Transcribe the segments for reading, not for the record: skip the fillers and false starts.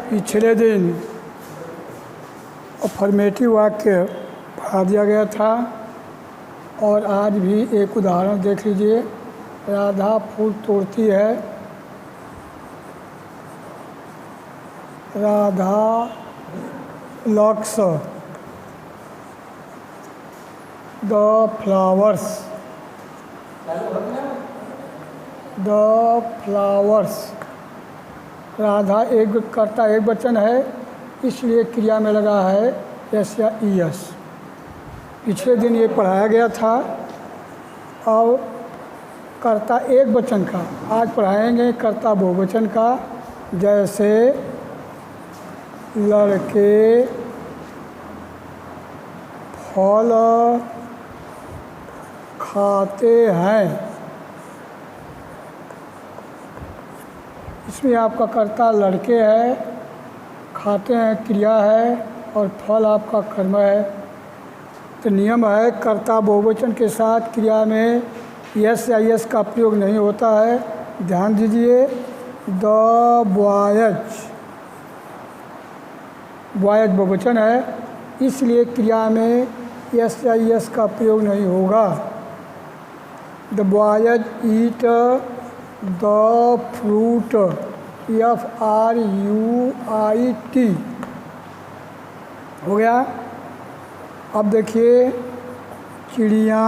पिछले दिन अफर्मेटिव वाक्य पढ़ा दिया गया था और आज भी एक उदाहरण देख लीजिए। राधा फूल तोड़ती है। Radha locks the flowers. Radha एक कर्ता एक वचन है, इसलिए क्रिया में लगा है यस या ईएस। पिछले दिन ये पढ़ाया गया था। अब कर्ता एक वचन का आज पढ़ाएंगे कर्ता बहुवचन का। जैसे लड़के फल खाते हैं। इसमें आपका कर्ता लड़के है, खाते हैं क्रिया है और फल आपका कर्म है। तो नियम है कर्ता बहुवचन के साथ क्रिया में यस या यस का प्रयोग नहीं होता है। ध्यान दीजिए। द बॉयज बहुवचन है, इसलिए क्रिया में यस या यस का प्रयोग नहीं होगा। The boys eat the fruit. FRUIT हो गया। अब देखिए चिड़िया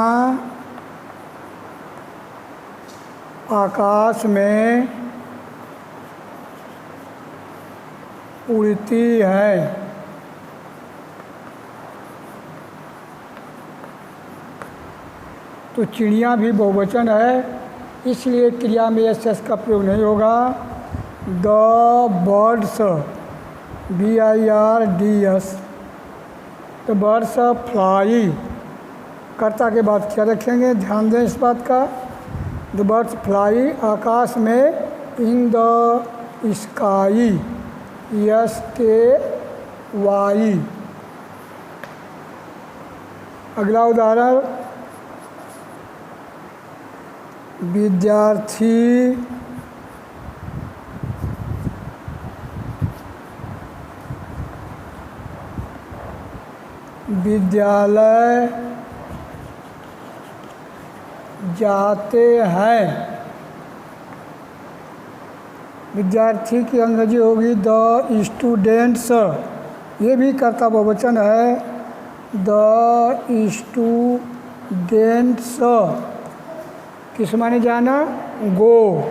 आकाश में उड़ती है। तो चिड़िया भी बहुवचन है, इसलिए क्रिया में एस एस का प्रयोग नहीं होगा। The birds BIRDS the birds fly. कर्ता के बाद क्या रखेंगे, ध्यान दें इस बात का। द बर्ड्स फ्लाई आकाश में, इन द स्काई SKY। अगला उदाहरण विद्यार्थी विद्यालय जाते हैं। विद्यार्थी की अंग्रेजी होगी द स्टूडेंट्स। ये भी कर्ता बहुवचन है। द स्टूडेंट्स किस माने जाना, गो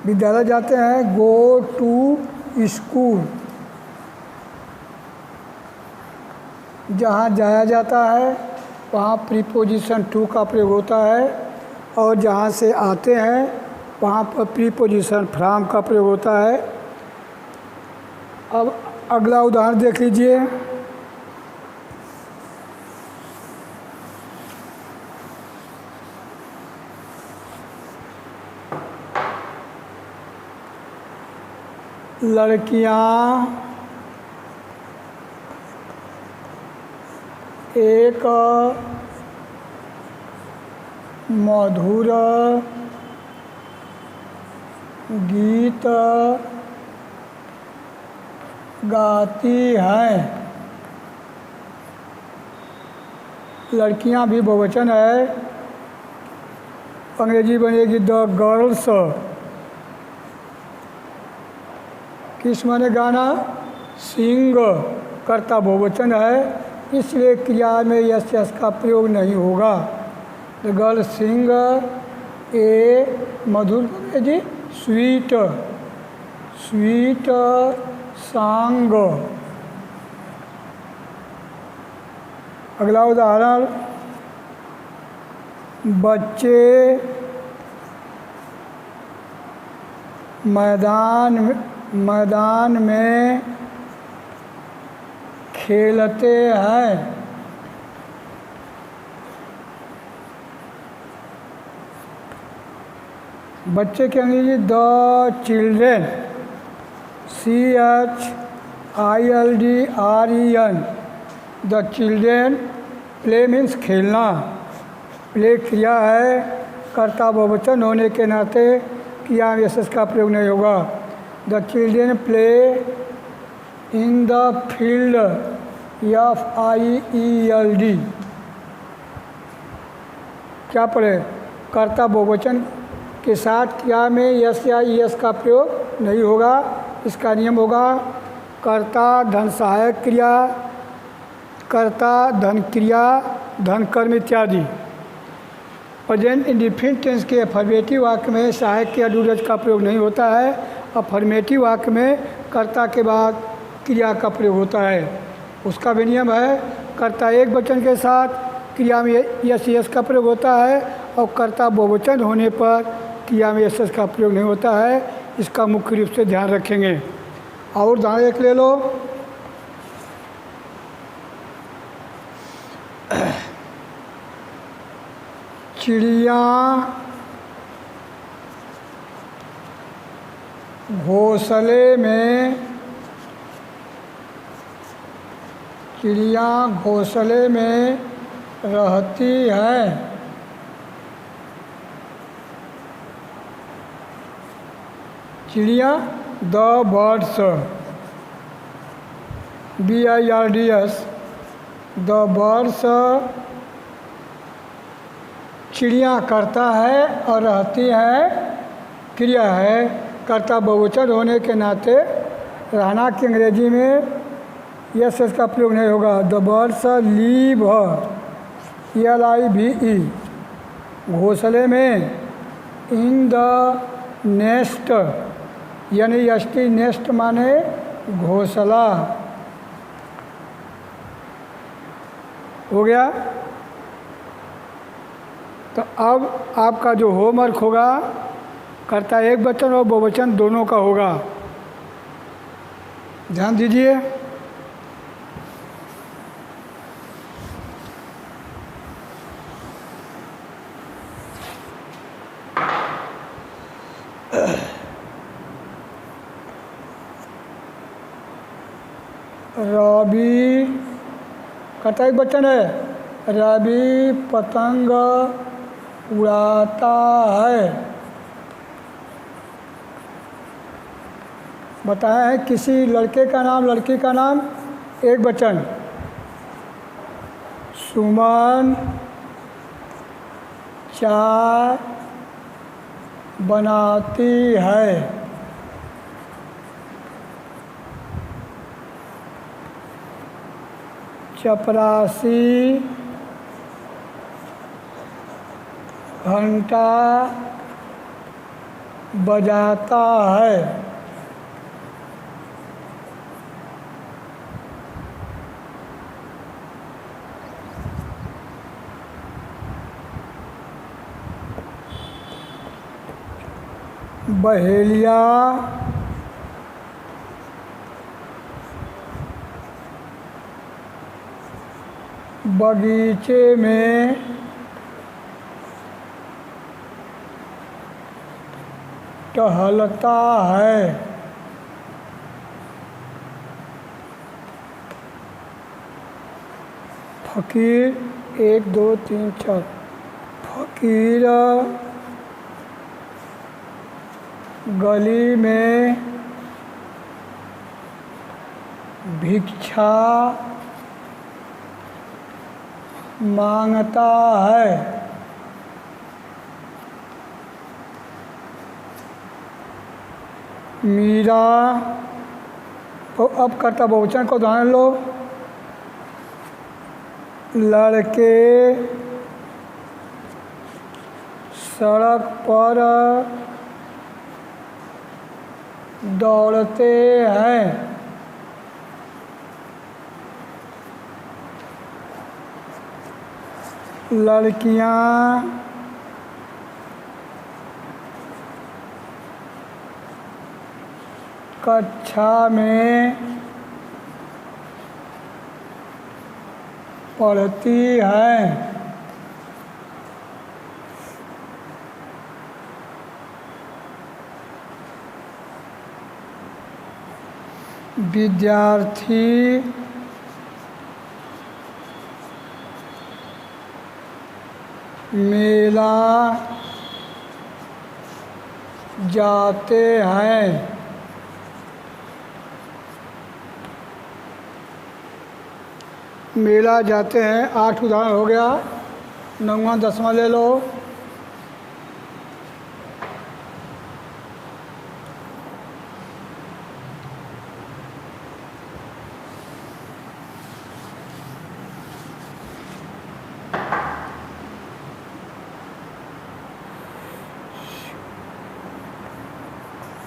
विद्यालय जाते हैं, गो टू स्कूल। जहाँ जाया जाता है वहाँ प्रीपोजिशन टू का प्रयोग होता है और जहाँ से आते हैं वहाँ पर प्रीपोजिशन फ्रॉम का प्रयोग होता है। अब अगला उदाहरण देख लीजिए। लड़कियाँ एक मधुर गीत गाती हैं। लड़कियां भी बहुवचन है, अंग्रेजी बनेगी द गर्ल्स। किस माने गाना, सिंग। कर्ता बहुवचन है, इसलिए क्रिया में यस यस का प्रयोग नहीं होगा। द गर्ल सिंग ए मधुर जी स्वीट सॉन्ग। अगला उदाहरण बच्चे मैदान में खेलते हैं। बच्चे के अंग्रेजी the children. CHILDREN। The children, play means खेलना, प्ले क्रिया है, कर्ता बहुवचन होने के नाते क्रिया में एस का प्रयोग नहीं होगा। The children play in the field, FIELD। क्या पढ़े? कर्ता बहुवचन के साथ क्रिया में यस या ES का प्रयोग नहीं होगा। इसका नियम होगा कर्ता धन सहायक क्रिया, कर्ता धन क्रिया, धन कर्म इत्यादि। प्रेजेंट इंडिफिनिट टेंस के अफर्मेटिव वाक्य में सहायक क्रिया डू डज का प्रयोग नहीं होता है। अफर्मेटिव वाक्य में कर्ता के बाद क्रिया का प्रयोग होता है। उसका भी नियम है, कर्ता एक वचन के साथ क्रिया में यस का प्रयोग होता है और कर्ता बहुवचन होने पर क्रिया में एस का प्रयोग नहीं होता है। इसका मुख्य रूप से ध्यान रखेंगे। और उदाहरण एक ले लो। चिड़िया घोंसले में, चिड़िया घोंसले में रहती है। चिड़िया, the birds, BIRDS, the birds. चिड़िया करता है और रहती है क्रिया है। कर्ता बहुवचन होने के नाते रहना की अंग्रेजी में यस का प्रयोग नहीं होगा। द बर्ड्स लीव, LIVE, घोंसले में। इन द नेस्ट, यानी ST, नेस्ट माने घोंसला। हो गया? तो अब आपका जो होमवर्क होगा, कर्ता एक वचन और बहुवचन दोनों का होगा। ध्यान दीजिए। रवि, कर्ता एक वचन है, रवि पतंग उड़ाता है। बताया है किसी लड़के का नाम, लड़की का नाम, एक वचन। सुमन चाय बनाती है। चपरासी घंटा बजाता है। बहेलिया बगीचे में टहलता है। फकीर, 1 2 3 4, फकीर गली में भिक्षा मांगता है। मीरा, तो अब कर्ता बहुवचन को उदाहरण लो। लड़के सड़क पर दौड़ते हैं। लड़कियां कक्षा में पढ़ती हैं। विद्यार्थी मेला जाते हैं। मेला जाते हैं 8 उदाहरण हो गया। 9वां 10वां ले लो।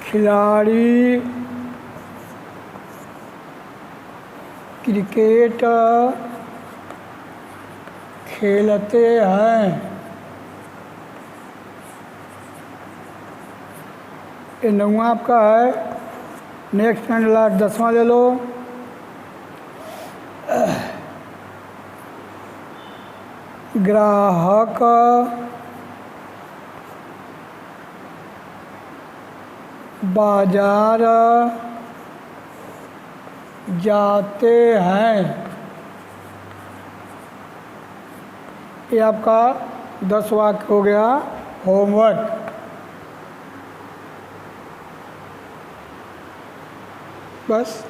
खिलाड़ी क्रिकेट खेलते हैं। ये 9वां आपका है। नेक्स्ट एंड लास्ट 10वां ले लो। ग्राहक बाजार जाते हैं। ये आपका 10 वाक्य हो गया होमवर्क। बस।